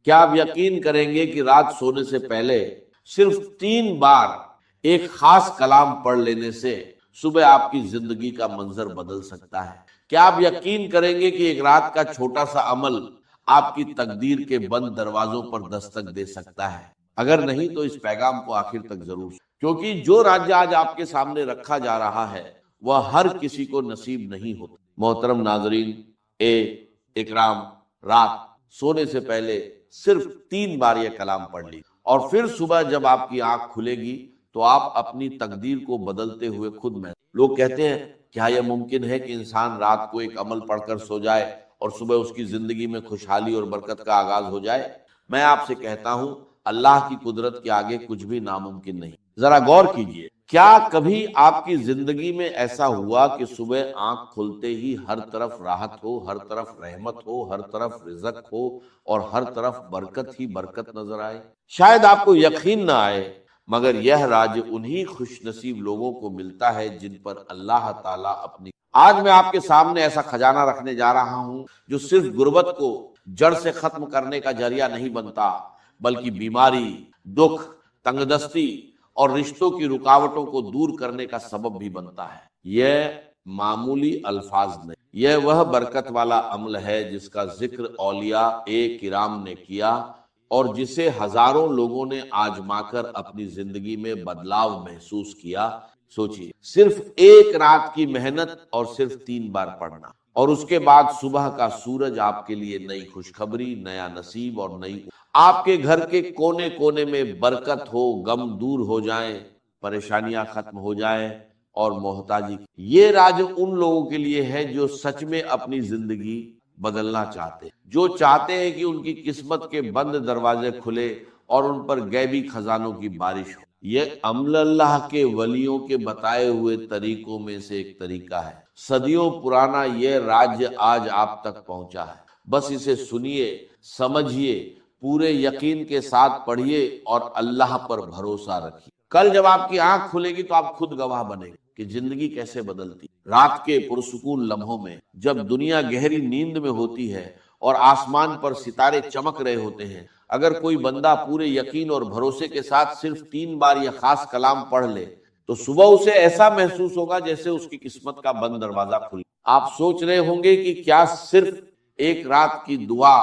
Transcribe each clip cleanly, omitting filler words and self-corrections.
کیا آپ یقین کریں گے کہ رات سونے سے پہلے صرف 3 بار ایک خاص کلام پڑھ لینے سے صبح آپ کی زندگی کا منظر بدل سکتا ہے؟ کیا آپ یقین کریں گے کہ ایک رات کا چھوٹا سا عمل آپ کی تقدیر کے بند دروازوں پر دستک دے سکتا ہے؟ اگر نہیں تو اس پیغام کو آخر تک ضرور سنیں، کیونکہ جو راج آج آپ کے سامنے رکھا جا رہا ہے وہ ہر کسی کو نصیب نہیں ہوتا۔ محترم ناظرین اکرام، رات سونے سے پہلے صرف 3 بار یہ کلام پڑھ لی، اور پھر صبح جب آپ کی آنکھ کھلے گی تو آپ اپنی تقدیر کو بدلتے ہوئے خود محسوس۔ لوگ کہتے ہیں کیا یہ ممکن ہے کہ انسان رات کو ایک عمل پڑھ کر سو جائے اور صبح اس کی زندگی میں خوشحالی اور برکت کا آغاز ہو جائے؟ میں آپ سے کہتا ہوں اللہ کی قدرت کے آگے کچھ بھی ناممکن نہیں۔ ذرا غور کیجئے، کیا کبھی آپ کی زندگی میں ایسا ہوا کہ صبح آنکھ کھلتے ہی ہر طرف راحت ہو، ہر طرف رحمت ہو، ہر طرف رزق ہو اور ہر طرف برکت ہی برکت نظر آئے؟ شاید آپ کو یقین نہ آئے، مگر یہ راج انہی خوش نصیب لوگوں کو ملتا ہے جن پر اللہ تعالیٰ اپنی… آج میں آپ کے سامنے ایسا خزانہ رکھنے جا رہا ہوں جو صرف غربت کو جڑ سے ختم کرنے کا ذریعہ نہیں بنتا، بلکہ بیماری، دکھ، تنگ دستی اور رشتوں کی رکاوٹوں کو دور کرنے کا سبب بھی بنتا ہے۔ یہ معمولی الفاظ نہیں، یہ وہ برکت والا عمل ہے جس کا ذکر اولیاء کرام نے کیا اور جسے ہزاروں لوگوں نے آزما کر اپنی زندگی میں بدلاؤ محسوس کیا۔ سوچئے، صرف ایک رات کی محنت اور صرف 3 بار پڑھنا، اور اس کے بعد صبح کا سورج آپ کے لیے نئی خوشخبری، نیا نصیب اور نئی… آپ کے گھر کے کونے کونے میں برکت ہو، غم دور ہو جائیں، پریشانیاں ختم ہو جائیں اور محتاجی۔ یہ راج ان لوگوں کے لیے ہے جو سچ میں اپنی زندگی بدلنا چاہتے ہیں، جو چاہتے ہیں کہ ان کی قسمت کے بند دروازے کھلے اور ان پر غیبی خزانوں کی بارش ہو۔ یہ عمل اللہ کے ولیوں کے بتائے ہوئے طریقوں میں سے ایک طریقہ ہے۔ صدیوں پرانا یہ راج آج آپ تک پہنچا ہے، بس اسے سنیے، سمجھیے، پورے یقین کے ساتھ پڑھیے اور اللہ پر بھروسہ رکھیے۔ کل جب آپ کی آنکھ کھلے گی تو آپ خود گواہ بنیں گے کہ زندگی کیسے بدلتی۔ رات کے پرسکون لمحوں میں جب دنیا گہری نیند میں ہوتی ہے اور آسمان پر ستارے چمک رہے ہوتے ہیں، اگر کوئی بندہ پورے یقین اور بھروسے کے ساتھ صرف 3 بار یہ خاص کلام پڑھ لے تو صبح اسے ایسا محسوس ہوگا جیسے اس کی قسمت کا بند دروازہ کھل۔ آپ سوچ رہے ہوں گے کہ کیا صرف ایک رات کی دعا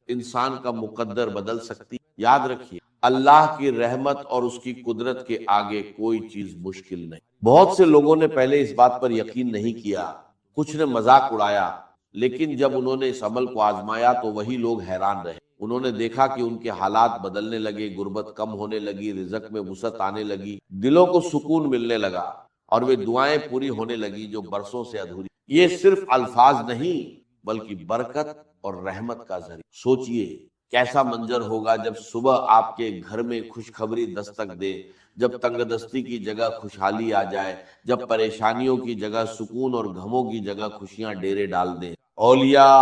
انسان کا مقدر بدل سکتی؟ یاد رکھیے، اللہ کی رحمت اور اس کی قدرت کے آگے کوئی چیز مشکل نہیں۔ بہت سے لوگوں نے پہلے اس بات پر یقین نہیں کیا، کچھ نے مذاق اڑایا، لیکن جب انہوں نے اس عمل کو آزمایا تو وہی لوگ حیران رہے۔ انہوں نے دیکھا کہ ان کے حالات بدلنے لگے، غربت کم ہونے لگی، رزق میں وسعت آنے لگی، دلوں کو سکون ملنے لگا، اور وہ دعائیں پوری ہونے لگی جو برسوں سے ادھوری۔ یہ صرف الفاظ نہیں بلکہ برکت اور رحمت کا ذریعہ۔ سوچئے کیسا منظر ہوگا جب صبح آپ کے گھر میں خوشخبری دستک دے، جب تنگ دستی کی جگہ خوشحالی آ جائے، جب پریشانیوں کی جگہ سکون اور غموں کی جگہ خوشیاں ڈیرے ڈال دیں۔ اولیاء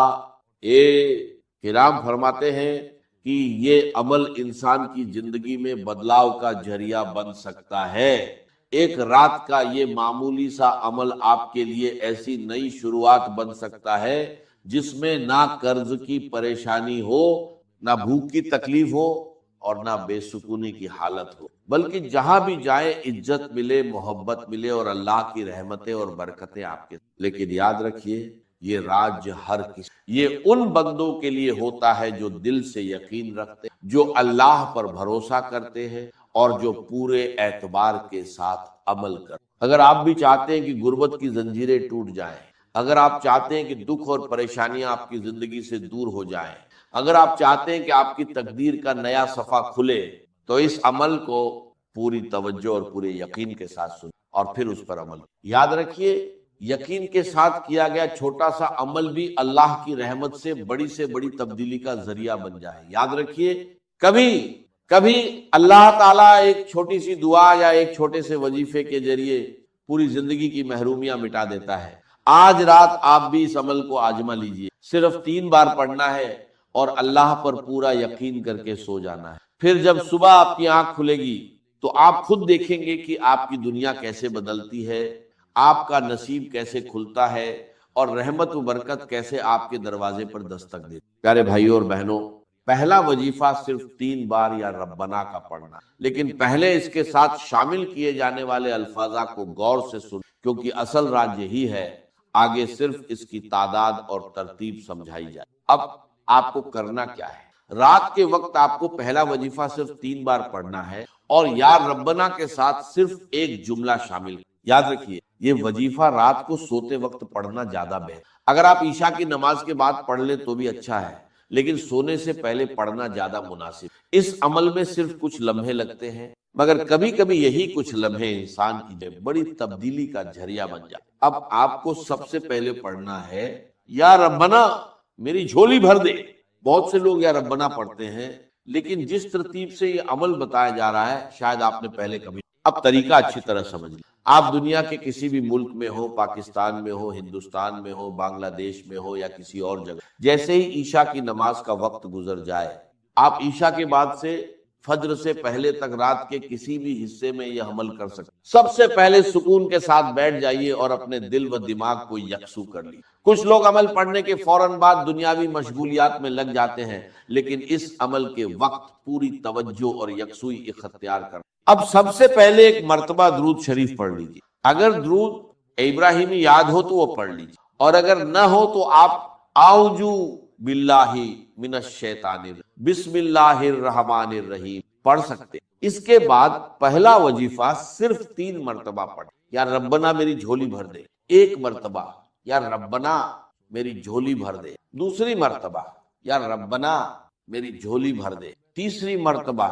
کرام فرماتے ہیں کہ یہ عمل انسان کی زندگی میں بدلاؤ کا ذریعہ بن سکتا ہے۔ ایک رات کا یہ معمولی سا عمل آپ کے لیے ایسی نئی شروعات بن سکتا ہے جس میں نہ قرض کی پریشانی ہو، نہ بھوک کی تکلیف ہو اور نہ بے سکونی کی حالت ہو، بلکہ جہاں بھی جائیں عزت ملے، محبت ملے اور اللہ کی رحمتیں اور برکتیں آپ کے۔ لیکن یاد رکھیے، یہ راج ہر کسی، یہ ان بندوں کے لیے ہوتا ہے جو دل سے یقین رکھتے، جو اللہ پر بھروسہ کرتے ہیں اور جو پورے اعتبار کے ساتھ عمل کرتے۔ اگر آپ بھی چاہتے ہیں کہ غربت کی زنجیریں ٹوٹ جائیں، اگر آپ چاہتے ہیں کہ دکھ اور پریشانیاں آپ کی زندگی سے دور ہو جائیں، اگر آپ چاہتے ہیں کہ آپ کی تقدیر کا نیا صفحہ کھلے، تو اس عمل کو پوری توجہ اور پورے یقین کے ساتھ سنیں اور پھر اس پر عمل۔ یاد رکھیے، یقین کے ساتھ کیا گیا چھوٹا سا عمل بھی اللہ کی رحمت سے بڑی تبدیلی کا ذریعہ بن جائے۔ یاد رکھیے، کبھی اللہ تعالیٰ ایک چھوٹی سی دعا یا ایک چھوٹے سے وظیفے کے ذریعے پوری زندگی کی محرومیاں مٹا دیتا ہے۔ آج رات آپ بھی اس عمل کو آزما لیجئے، صرف 3 بار پڑھنا ہے اور اللہ پر پورا یقین کر کے سو جانا ہے۔ پھر جب صبح آپ کی آنکھ کھلے گی تو آپ خود دیکھیں گے کہ آپ کی دنیا کیسے بدلتی ہے، آپ کا نصیب کیسے کھلتا ہے اور رحمت و برکت کیسے آپ کے دروازے پر دستک دیتی۔ پیارے بھائیوں اور بہنوں، پہلا وظیفہ صرف 3 بار یا ربنا کا پڑھنا، لیکن پہلے اس کے ساتھ شامل کیے جانے والے الفاظ کو غور سے سن، کیونکہ اصل راز یہی ہے، آگے صرف اس کی تعداد اور ترتیب سمجھائی جائے۔ اب آپ کو کرنا کیا ہے؟ رات کے وقت آپ کو پہلا وظیفہ صرف 3 بار پڑھنا ہے اور یا ربنا کے ساتھ صرف ایک جملہ شامل۔ یاد رکھیے، یہ وظیفہ رات کو سوتے وقت پڑھنا زیادہ بہتر۔ اگر آپ عشاء کی نماز کے بعد پڑھ لیں تو بھی اچھا ہے، لیکن سونے سے پہلے پڑھنا زیادہ مناسب۔ اس عمل میں صرف کچھ لمحے لگتے ہیں، مگر کبھی کبھی یہی کچھ لمحے انسان کی بڑی تبدیلی کا ذریعہ بن جائے۔ اب آپ کو سب سے پہلے پڑھنا ہے یا ربنا میری جھولی بھر دے۔ بہت سے لوگ یا ربنا پڑھتے ہیں، لیکن جس ترتیب سے یہ عمل بتایا جا رہا ہے شاید آپ نے پہلے کبھی۔ اب طریقہ اچھی طرح سمجھ لیں۔ آپ دنیا کے کسی بھی ملک میں ہو، پاکستان میں ہو، ہندوستان میں ہو، بنگلہ دیش میں ہو یا کسی اور جگہ، جیسے ہی عشاء کی نماز کا وقت گزر جائے، آپ عشاء کے بعد سے فجر سے پہلے تک رات کے کسی بھی حصے میں یہ عمل کر سکتے۔ سب سے پہلے سکون کے ساتھ بیٹھ جائیے اور اپنے دل و دماغ کو یکسو کر لیجیے۔ کچھ لوگ عمل پڑھنے کے فوراً بعد دنیاوی مشغولیات میں لگ جاتے ہیں، لیکن اس عمل کے وقت پوری توجہ اور یکسوئی اختیار کر۔ اب سب سے پہلے ایک مرتبہ درود شریف پڑھ لیجیے۔ اگر درود ابراہیمی یاد ہو تو وہ پڑھ لیجیے، اور اگر نہ ہو تو آپ اعوذ باللہ من الشیطان الرجیم بسم اللہ الرحمن الرحیم پڑھ سکتے۔ اس کے بعد پہلا وظیفہ صرف 3 مرتبہ پڑھ، یا ربنا میری جھولی بھر دے 1 مرتبہ، یا ربنا میری جھولی بھر دے 2 مرتبہ، یا ربنا میری جھولی بھر دے 3 مرتبہ،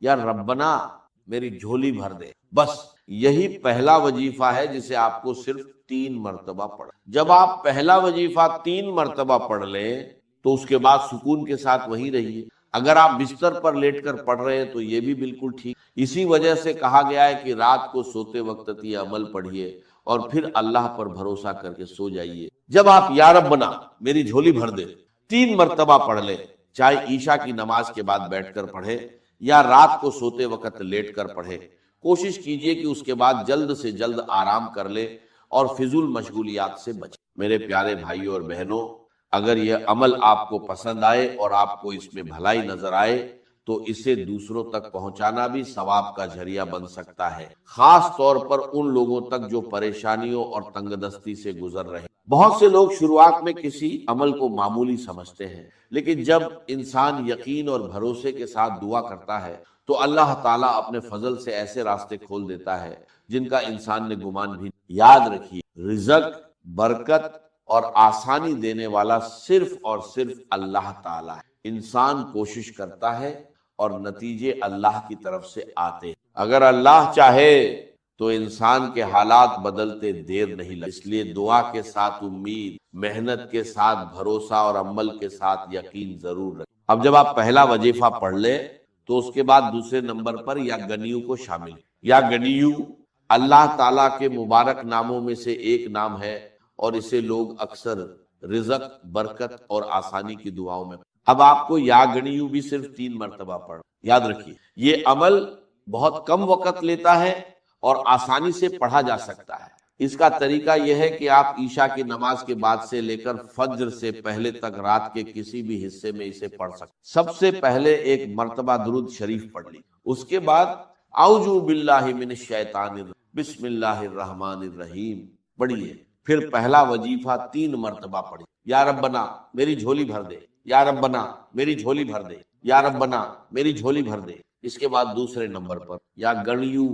یا ربنا میری جھولی بھر دے۔ بس یہی پہلا وظیفہ ہے جسے آپ کو صرف 3 مرتبہ پڑھ۔ جب آپ پہلا وظیفہ 3 مرتبہ پڑھ لیں تو اس کے بعد سکون کے ساتھ وہیں رہیے۔ اگر آپ بستر پر لیٹ کر پڑھ رہے ہیں تو یہ بھی بالکل ٹھیک۔ اسی وجہ سے کہا گیا ہے کہ رات کو سوتے وقت یہ عمل پڑھیے اور پھر اللہ پر بھروسہ کر کے سو جائیے۔ جب آپ یا ربنا میری جھولی بھر دے 3 مرتبہ پڑھ لیں، چاہے عشاء کی نماز کے بعد بیٹھ کر پڑھے یا رات کو سوتے وقت لیٹ کر پڑھے، کوشش کیجئے کہ اس کے بعد جلد سے جلد آرام کر لے اور فضول مشغولیات سے بچے۔ میرے پیارے بھائیوں اور بہنوں، اگر یہ عمل آپ کو پسند آئے اور آپ کو اس میں بھلائی نظر آئے تو اسے دوسروں تک پہنچانا بھی ثواب کا ذریعہ بن سکتا ہے، خاص طور پر ان لوگوں تک جو پریشانیوں اور تنگ دستی سے گزر رہے ہیں۔ بہت سے لوگ شروعات میں کسی عمل کو معمولی سمجھتے ہیں، لیکن جب انسان یقین اور بھروسے کے ساتھ دعا کرتا ہے تو اللہ تعالیٰ اپنے فضل سے ایسے راستے کھول دیتا ہے جن کا انسان نے گمان بھی۔ یاد رکھیے، رزق، برکت اور آسانی دینے والا صرف اور صرف اللہ تعالیٰ ہے۔ انسان کوشش کرتا ہے اور نتیجے اللہ کی طرف سے آتے ہیں۔ اگر اللہ چاہے تو انسان کے حالات بدلتے دیر نہیں لگتی۔ اس لیے دعا کے ساتھ امید، محنت کے ساتھ بھروسہ اور عمل کے ساتھ یقین ضرور رکھیں۔ اب جب آپ پہلا وظیفہ پڑھ لیں تو اس کے بعد دوسرے نمبر پر یا گنیو کو شامل۔ یا گنیو اللہ تعالیٰ کے مبارک ناموں میں سے ایک نام ہے اور اسے لوگ اکثر رزق، برکت اور آسانی کی دعاؤں میں۔ اب آپ کو یا گنیو بھی صرف 3 مرتبہ پڑھ۔ یاد رکھیے، یہ عمل بہت کم وقت لیتا ہے اور آسانی سے پڑھا جا سکتا ہے۔ اس کا طریقہ یہ ہے کہ آپ عشاء کی نماز کے بعد سے لے کر فجر سے پہلے تک رات کے کسی بھی حصے میں اسے پڑھ سکتے۔ سب سے پہلے 1 مرتبہ درود شریف پڑھ لی، اس کے بعد اعوذ باللہ من الشیطان الرجیم بسم اللہ الرحمن الرحیم پڑھیے۔ پھر پہلا وظیفہ 3 مرتبہ پڑھیے، یا ربنا میری جھولی بھر دے، یا ربنا میری جھولی بھر دے، یا ربنا میری جھولی بھر دے۔ اس کے بعد دوسرے نمبر پر یا گنیو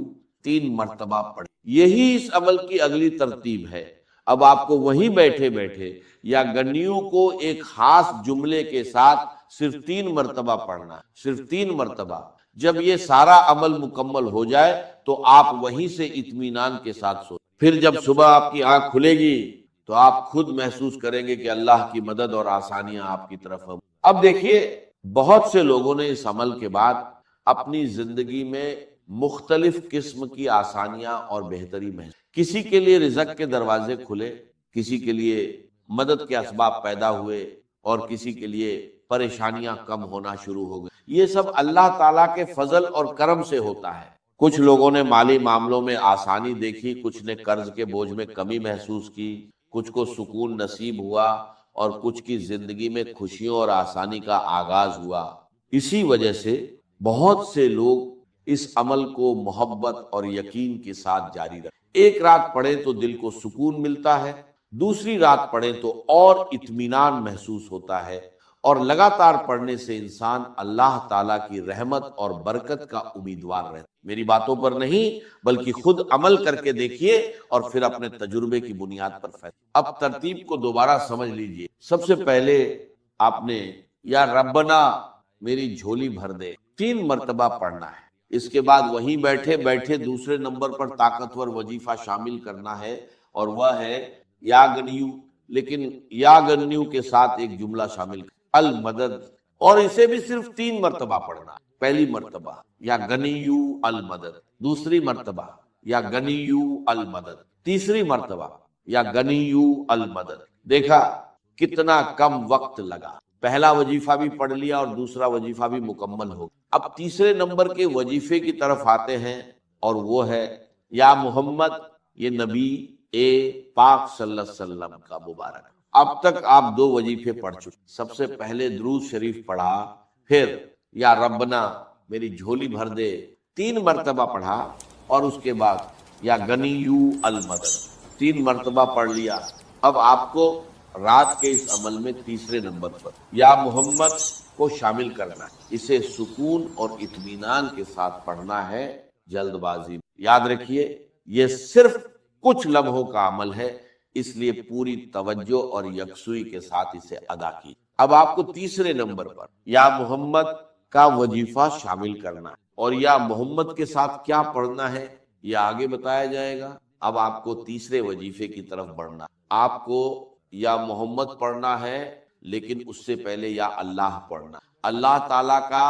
3 مرتبہ پڑھیں۔ یہی اس عمل کی اگلی ترتیب ہے۔ اب آپ کو وہیں بیٹھے بیٹھے یا گنیو کو ایک خاص جملے کے ساتھ صرف 3 مرتبہ پڑھنا ہے، صرف 3 مرتبہ۔ جب یہ سارا عمل مکمل ہو جائے تو آپ وہیں سے اطمینان کے ساتھ سو۔ پھر جب صبح آپ کی آنکھ کھلے گی تو آپ خود محسوس کریں گے کہ اللہ کی مدد اور آسانیاں آپ کی طرف ہیں۔ اب دیکھیے، بہت سے لوگوں نے اس عمل کے بعد اپنی زندگی میں مختلف قسم کی آسانیاں اور بہتری محسوس۔ کسی کے لیے رزق کے دروازے کھلے، کسی کے لیے مدد کے اسباب پیدا ہوئے اور کسی کے لیے پریشانیاں کم ہونا شروع ہو گئی۔ یہ سب اللہ تعالیٰ کے فضل اور کرم سے ہوتا ہے۔ کچھ لوگوں نے مالی معاملوں میں آسانی دیکھی، کچھ نے قرض کے بوجھ میں کمی محسوس کی، کچھ کو سکون نصیب ہوا اور کچھ کی زندگی میں خوشیوں اور آسانی کا آغاز ہوا۔ اسی وجہ سے بہت سے لوگ اس عمل کو محبت اور یقین کے ساتھ جاری رکھتے، ایک رات پڑھیں تو دل کو سکون ملتا ہے، دوسری رات پڑھیں تو اور اطمینان محسوس ہوتا ہے، اور لگاتار پڑھنے سے انسان اللہ تعالیٰ کی رحمت اور برکت کا امیدوار رہتا ہے۔ میری باتوں پر نہیں بلکہ خود عمل کر کے دیکھیے اور پھر اپنے تجربے کی بنیاد پر فیصلہ۔ اب ترتیب کو دوبارہ سمجھ لیجئے۔ سب سے پہلے آپ نے یا ربنا میری جھولی بھر دے 3 مرتبہ پڑھنا ہے۔ اس کے بعد وہیں بیٹھے بیٹھے دوسرے نمبر پر طاقتور وظیفہ شامل کرنا ہے، اور وہ ہے یا گنیو، لیکن یا گنیو کے ساتھ ایک جملہ شامل المدد، اور اسے بھی صرف 3 مرتبہ پڑھنا ہے۔ پہلی مرتبہ یا گنیو المدد، دوسری مرتبہ یا گنیو المدد، تیسری مرتبہ یا گنیو المدد۔ دیکھا کتنا کم وقت لگا، پہلا وظیفہ بھی پڑھ لیا اور دوسرا وظیفہ بھی مکمل ہو گیا۔ اب تیسرے نمبر کے وظیفے کی طرف آتے ہیں، اور وہ ہے یا محمد، یہ نبی پاک صلی اللہ علیہ وسلم کا مبارک۔ اب تک آپ 2 وظیفے پڑھ چکے۔ سب سے پہلے درود شریف پڑھا، پھر یا ربنا میری جھولی بھر دے 3 مرتبہ پڑھا، اور اس کے بعد یا گنیو المدد 3 مرتبہ پڑھ لیا۔ اب آپ کو رات کے اس عمل میں تیسرے نمبر پر یا محمد کو شامل کرنا ہے، اسے سکون اور اطمینان کے ساتھ پڑھنا ہے، جلد بازی۔ یاد رکھیے یہ صرف کچھ لمحوں کا عمل ہے، اس لیے پوری توجہ اور یکسوئی کے ساتھ اسے ادا کی۔ اب آپ کو تیسرے نمبر پر یا محمد کا وظیفہ شامل کرنا ہے، اور یا محمد کے ساتھ کیا پڑھنا ہے یہ آگے بتایا جائے گا۔ اب آپ کو تیسرے وظیفے کی طرف بڑھنا، آپ کو یا محمد پڑھنا ہے، لیکن اس سے پہلے یا اللہ پڑھنا۔ اللہ تعالیٰ کا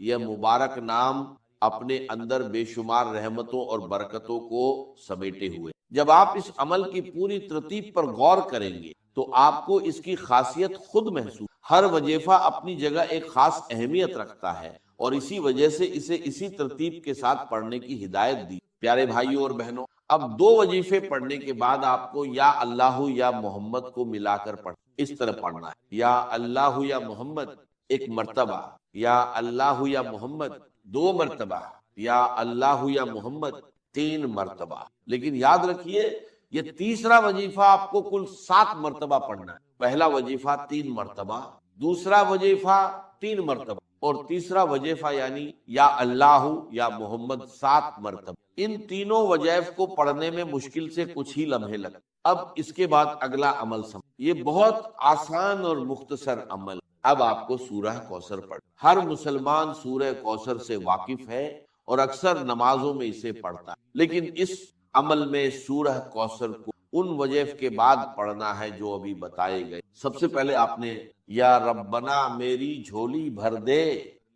یہ مبارک نام اپنے اندر بے شمار رحمتوں اور برکتوں کو سمیٹے ہوئے۔ جب آپ اس عمل کی پوری ترتیب پر غور کریں گے تو آپ کو اس کی خاصیت خود محسوس۔ ہر وظیفہ اپنی جگہ ایک خاص اہمیت رکھتا ہے، اور اسی وجہ سے اسے اسی ترتیب کے ساتھ پڑھنے کی ہدایت دی۔ پیارے بھائیوں اور بہنوں، اب 2 وظیفے پڑھنے کے بعد آپ کو یا اللہ یا محمد کو ملا کر پڑھنا، اس طرح پڑھنا ہے، یا اللہ یا محمد 1 مرتبہ، یا اللہ یا محمد 2 مرتبہ، یا اللہ یا محمد 3 مرتبہ۔ لیکن یاد رکھیے یہ تیسرا وظیفہ آپ کو کل 7 مرتبہ پڑھنا ہے۔ پہلا وظیفہ 3 مرتبہ، دوسرا وظیفہ 3 مرتبہ، اور تیسرا وظیفہ یعنی یا اللہ یا محمد 7 مرتبہ۔ ان تینوں وظائف کو پڑھنے میں مشکل سے کچھ ہی لمحے لگتے۔ اب اس کے بعد اگلا عمل سمجھ، یہ بہت آسان اور مختصر عمل۔ اب آپ کو سورہ کوثر پڑھ، ہر مسلمان سورہ کوثر سے واقف ہے اور اکثر نمازوں میں اسے پڑھتا ہے، لیکن اس عمل میں سورہ کوثر کو ان وظائف کے بعد پڑھنا ہے جو ابھی بتائے گئے۔ سب سے پہلے آپ نے یا ربنا میری جھولی بھر دے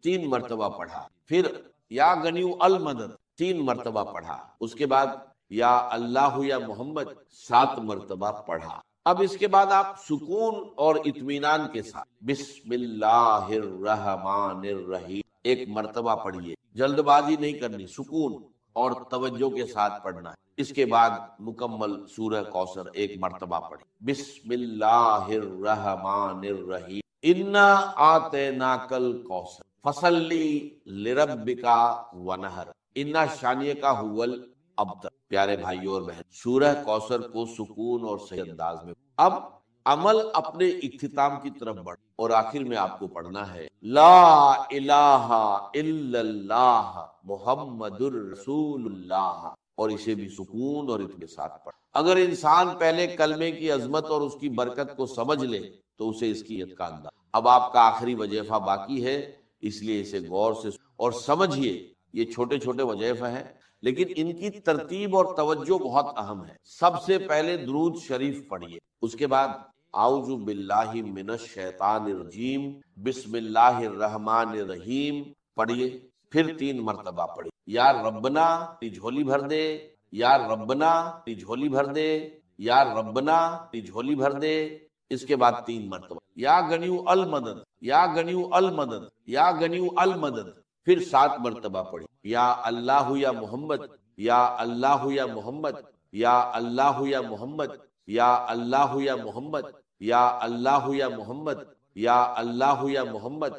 3 مرتبہ پڑھا، پھر یا گنیو المدد 3 مرتبہ پڑھا، اس کے بعد یا اللہ یا محمد 7 مرتبہ پڑھا۔ اب اس کے بعد آپ سکون اور اطمینان کے ساتھ بسم اللہ الرحمن الرحیم 1 مرتبہ پڑھیے، جلد بازی نہیں کرنی، سکون اور توجہ کے ساتھ پڑھنا ہے۔ اس کے بعد مکمل سورہ کوثر 1 مرتبہ پڑھی، بسم اللہ الرحمن الرحیم انا آتیناک الکوثر فصلی لربک ونہر، انا شانیہ کا حول ابتر۔ پیارے بھائیوں اور بہن، سورہ کوثر کو سکون اور صحیح انداز میں۔ اب عمل اپنے اختتام کی طرف بڑھ، اور آخر میں آپ کو پڑھنا ہے لا الہ الا اللہ محمد الرسول اللہ، اور اسے بھی سکون اور اطمینان کے ساتھ پڑھ۔ اگر انسان پہلے کلمے کی عظمت اور اس کی برکت کو سمجھ لے تو اسے اس کی عزت کا اندازہ۔ اب آپ کا آخری وظیفہ باقی ہے، اس لیے اسے غور سے اور سمجھیے۔ یہ چھوٹے چھوٹے وظیفے ہیں، لیکن ان کی ترتیب اور توجہ بہت اہم ہے۔ سب سے پہلے درود شریف پڑھیے، اس کے بعد اعوذ باللہ من الشیطان الرجیم بسم اللہ الرحمن الرحیم پڑھیے، پھر 3 مرتبہ پڑھیے یا ربنا جھولی بھر دے، یا ربنا جھولی بھر دے، یا ربنا جھولی بھر دے، اس کے بعد 3 مرتبہ یا گنیو المدد، یا گنیو المدد، یا گنیو المدد، پھر 7 مرتبہ پڑھی یا اللہ یا محمد، یا اللہ یا محمد، یا اللہ یا محمد، یا اللہ یا محمد، یا اللہ یا محمد، یا اللہ یا محمد،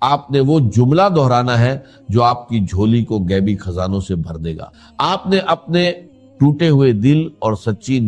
آپ نے وہ جملہ دہرانا ہے جو آپ کی جھولی کو غیبی خزانوں سے بھر دے گا۔ آپ نے اپنے ٹوٹے ہوئے دل اور سچی